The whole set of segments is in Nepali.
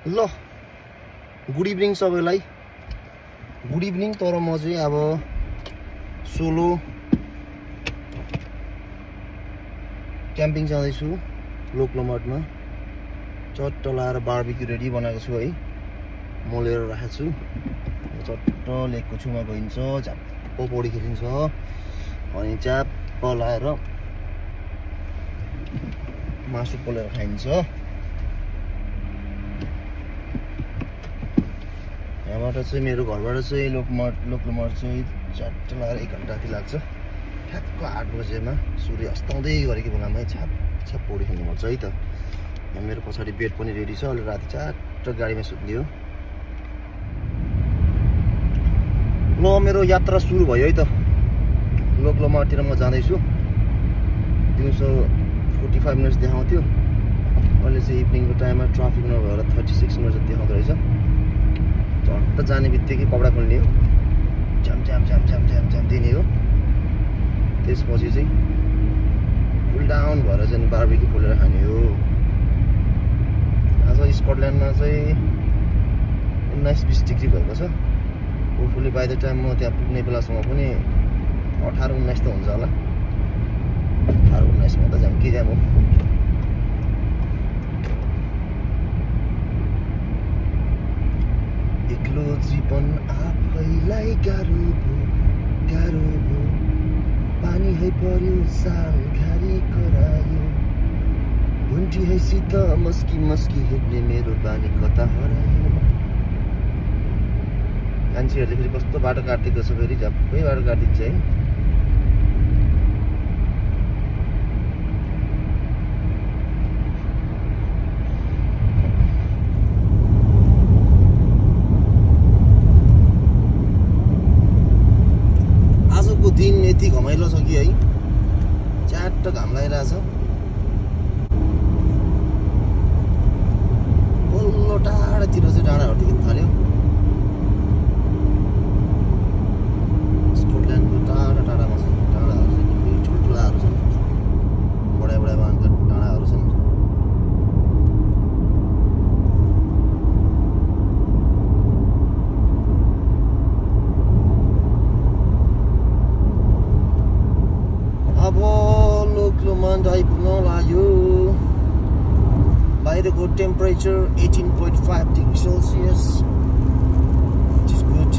ल गुड इभिनिङ सबैलाई। Good evening. तर म चाहिँ अब सोलो क्याम्पिङ जाँदैछु लोकलमार्टमा। चट्ट लाएर बार्बिक्यू रेडी बनाएको छु है, मोलेर राखेको छु। चट्ट लेकको छेउमा गइन्छ, झ्याप्प पौडी खेलिन्छ, अनि च्याप्प लाएर मासु पोलेर खाइन्छ। यहाँबाट चाहिँ मेरो घरबाट चाहिँ लोकलमार्ट चाहिँ चट्ट लाएर 1 घन्टा जति लाग्छ। ठ्याक्क 8 बजेमा सूर्य अस्ताउँदै गरेको बेलामा छ्याप पौडी खेल्नुपर्छ है त। यहाँ मेरो पछाडि बेड पनि रेडी छ। अहिले राति चट्ट गाडीमा सुत्दियो। ल मेरो यात्रा सुरु भयो है त। लोकलमार्टतिर म जाँदैछु। दिउँसो 45 मिनट्स देखाउँथ्यो, अहिले चाहिँ इभिनिङको टाइममा ट्राफिक नभएर 36 मिनट जति देखाउँदो रहेछ। झट्ट जाने बित्तिकै कपडा खोल्ने हो, झ्याम दिने हो। त्यसपछि चाहिँ कुल डाउन भएर चाहिँ बार्बिक्यू पोलेर खाने हो। आज स्कटल्यान्डमा चाहिँ 19-20 डिग्री भएको छ। होपफुली बाई द टाइम म त्यहाँ पुग्ने बेलासम्म पनि 18-19 त हुन्छ होला। 18-19 मा त जाम के जाम हो। एक्लो जीवन आफैलाई गाह्रो भो, पानी है पर्यो साल घारी करायो, भुन्टी है सित मस्की हेर्ने मेरो बानी कता हरायो। मान्छेहरूले फेरि कस्तो बाटो काटिदिएको छ, फेरि झ्याप्पै बाटो काटिदिन्छ है। दिन यति घमाइलो छ कि है, च्याट्ट घाम लागिरहेछ। बल्ल टाढातिर चाहिँ डाँडाहरू देखिन थाल्यो। स्कटल्यान्डको टाढामा चाहिँ डाँडाहरू चाहिँ ठुल्ठुलाहरू छन्, बडा बानका डाँडाहरू छन्। अब लोकलमार्ट आइपुग्न लाग्यो। बाहिरको temperature 18.5 degree Celsius, which is good.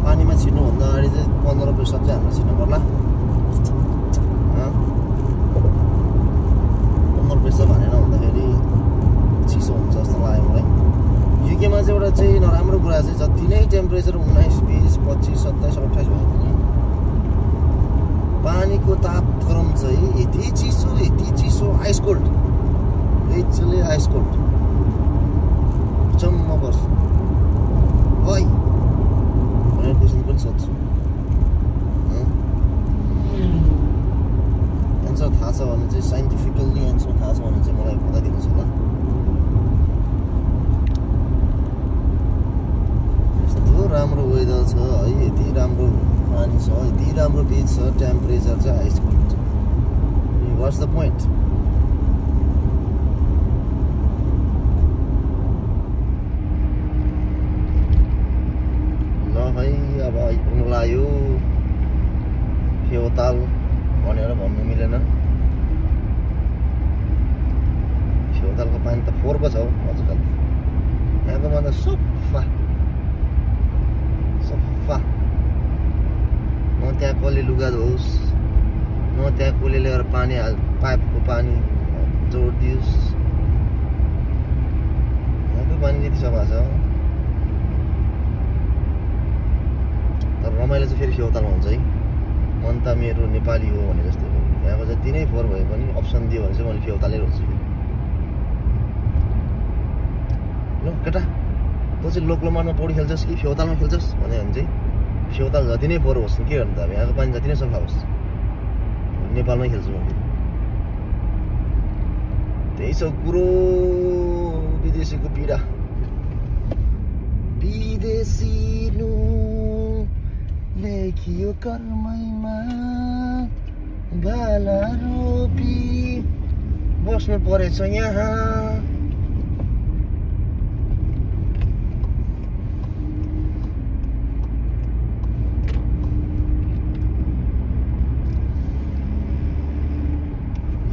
पानीमा छिर्नुभन्दा अगाडि चाहिँ 15 पेसप चाहिँ हाम्रो छिर्नु पर्ला। 15 पेसप हानेन भन्दाखेरि चिसो हुन्छ जस्तो लाग्यो मलाई। युकेमा चाहिँ एउटा चाहिँ नराम्रो कुरा चाहिँ जति नै टेम्परेचर 19, 20, 25, 27, 28 भयो भने पानीको तापक्रम चाहिँ यति चिसो ice cold, literally ice cold. चम्म पर्छ है भनेर क्वेसन पनि सोध्छु। एन्सर थाहा छ भने चाहिँ, साइन्टिफिकल्ली एन्सर थाहा छ भने चाहिँ मलाई बताइदिनुहोस् होला। यस्तो राम्रो वेदर छ है, यति राम्रो पानी छ, यति राम्रो बीच छ, टेम्परेचर चाहिँ ice cold. What's the point? ल है अब आइपुग्नु लाग्यो। फेवाताल भनेर भन्नु मिलेन। फेवातालको पानी त फोहोरको छ हौ आजकल। यहाँको मात्र सफा। न त्यहाँ कसले लुगा धोस्, न त्यहाँ कसले ल्याएर पानी पाइपको पानी जोडिदियोस्। यहाँको पानी त्यति सफा छ। तर रमाइलो चाहिँ फेरि फेवातालमा हुन्छ है। मन त मेरो नेपाली हो भने जस्तो। यहाँको जति नै फोहोर भए पनि अप्सन दियो भने चाहिँ मैले फेवातालै रोज्छु। ल केटा, तँ चाहिँ लोकलमार्टमा पौडी खेल्छस् कि फेवातालमा खेल्छस् भने चाहिँ फेवाताल जति नै फोहोर होस् के गर्नु त। अब यहाँको पानी जति नै सफा होस्, नेपालमै खेल्छु म। त्यही छ कुरो, विदेशीको पीडा। विदेशिनु लेखियो कर्मैमा, भाला रोपी बस्नु परेछ यहाँ।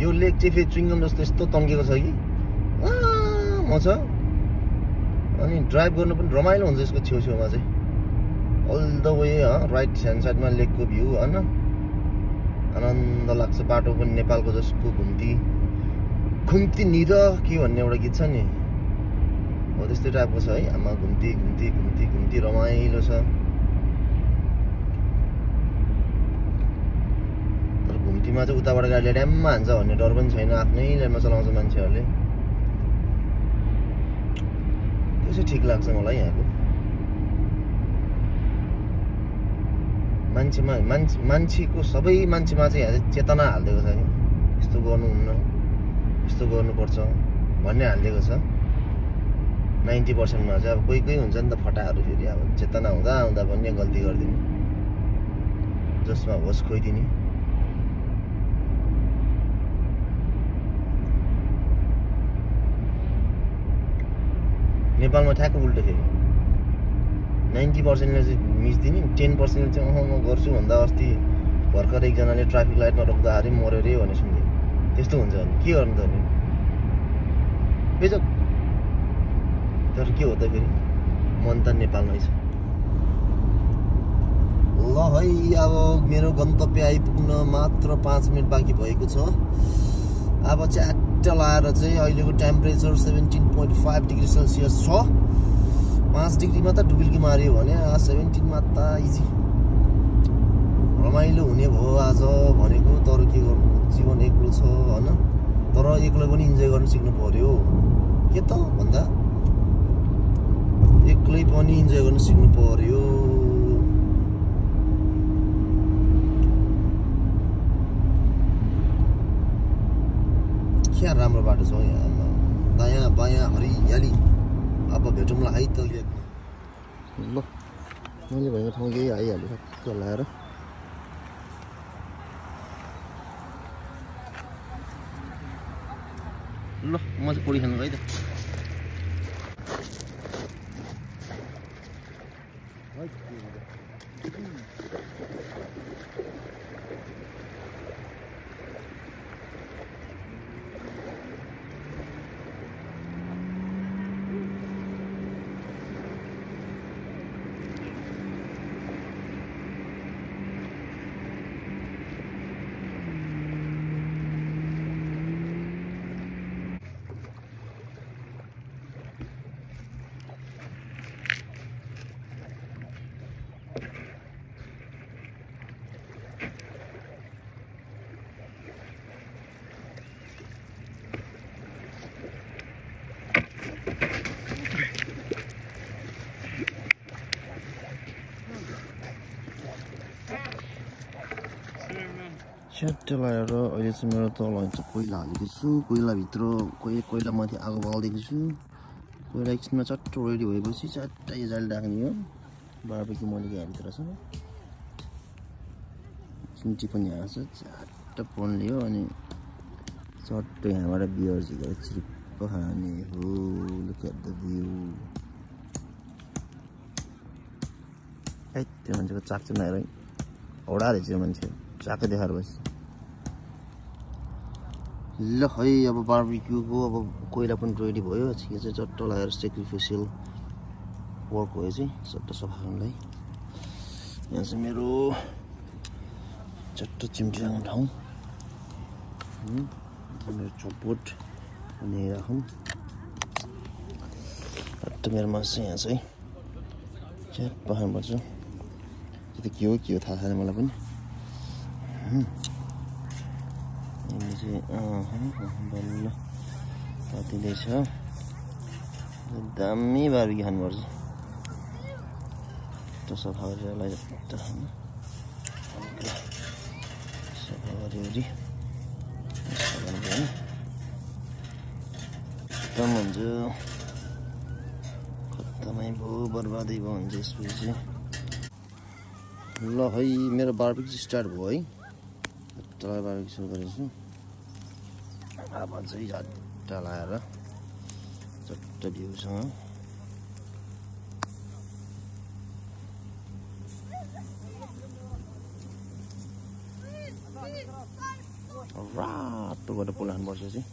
यो लेक चाहिँ फेरि चुइङ्गम जस्तो यस्तो तन्केको छ कि म छ। अनि ड्राइभ गर्नु पनि रमाइलो हुन्छ यसको छेउछेउमा चाहिँ। All the way right hand साइडमा लेकको भ्यू होइन, आनन्द लाग्छ। बाटो पनि नेपालको जसको घुम्ती निर के भन्ने एउटा गीत छ नि, हो त्यस्तै टाइपको छ है। आमा घुम्ती घुम्ती घुम्ती घुम्ती रमाइलो छ। तर घुम्तीमा चाहिँ उताबाट गाडीले ड्याममा हान्छ भन्ने डर पनि छैन, आफ्नै लाइनमा चलाउँछ मान्छेहरूले। त्यो चाहिँ ठिक लाग्छ मलाई यहाँको। मान्छेको सबै मान्छेमा चाहिँ यहाँ चाहिँ चेतना हालिदिएको छ कि यस्तो गर्नुहुन्न, यस्तो गर्नुपर्छ भन्ने हालिदिएको छ। 90%मा चाहिँ अब कोही कोही हुन्छ नि त फटाहरू, फेरि अब चेतना हुँदा हुँदा पनि गल्ती गरिदिने, जसमा होस खोइदिने। नेपालमा ठ्याक्क उल्टो फेरि 90%ले चाहिँ मिच्दिने, 10%ले चाहिँ म गर्छु भन्दा अस्ति भर्खर एकजनाले ट्राफिक लाइटमा रोक्दाखेरि मऱ्यो रे भने सुन्थ्यो। त्यस्तो हुन्छ भने के गर्नु त नि बेजक। तर के हो त फेरि मन त नेपालमै छ। ल है अब मेरो गन्तव्य आइपुग्न मात्र 5 मिनट बाँकी भएको छ। अब च्याट्ट लाएर चाहिँ अहिलेको टेम्परेचर 17.5 डिग्री सेल्सियस छ। 5 डिग्रीमा त डुबिल्की मारियो भने 17मा त इजी रमाइलो हुने भयो आज भनेको। तर के गर्नु, जीवन एक्लो छ होइन, तर एक्लै पनि इन्जोय गर्न सिक्नु पर्यो। के त भन्दा एक्लै पनि इन्जोय गर्न सिक्नु पर्यो। क्या राम्रो बाटो छ यहाँ, दायाँ बायाँ हरियाली। अब भेटौँला है त। ल मैले भनेको ठाउँ यही आइहाल्यो ठक्क लाएर। ल म चाहिँ पोडी खानु है त। च्याट्ट लगाएर अहिले चाहिँ मेरो तल चाहिँ कोइला हालिदिँदैछु। कोइलाभित्र कोइला माथि आगो बाल्दैछु छु। कोइला एकछिनमा चट्ट रेडी भएपछि च्याट्ट यो जाली राख्ने हो। बार्बेक्यू मलिकै हालिदिएर छ। चिम्टी पनि आएको छ, च्याट्ट पोल्ने हो। अनि चट्ट यहाँबाट बियर झिकेर चिप्प खाने हो। Look at the view. है त्यो मान्छेको चाक चाहिँ नहेर हौडा रहेछ त्यो मान्छे, चाकै देखाएर बस। ल है अब बार्बेक्यूको अब कोइला पनि रेडी भयो। यो चाहिँ चट्ट लगाएर सेक्रिफिसियल वर्क हो। यो चाहिँ चट्ट सफा गर्नलाई। यहाँ चाहिँ मेरो चट्ट चिम्टी राख्ने ठाउँ। मेरो चपट अनि राखौँ। चट्ट मेरो मास चाहिँ यहाँ चाहिँ च्याट पखाल्नुपर्छ। त्यो त के हो थाहा छैन मलाई पनि। यसले चाहिँ बल्ल तातिँदैछ। दामी बार्बेक्यू खानुपर्छ। त्यो सफा गरेर यसलाई सफा गरिवरी खत्तम हुन्छ। खत्तमै भयो, बर्बादै भयो हुन्छ यसपछि। ल है मेरो बार्बेक्यू स्टार्ट भयो है। तल बार्बेक्यू सुरु गरेको छु। अब चाहिँ झट्टा लाएर चट्ट भ्यूसँग रातो गरेर पुल हान्नुपर्छ चाहिँ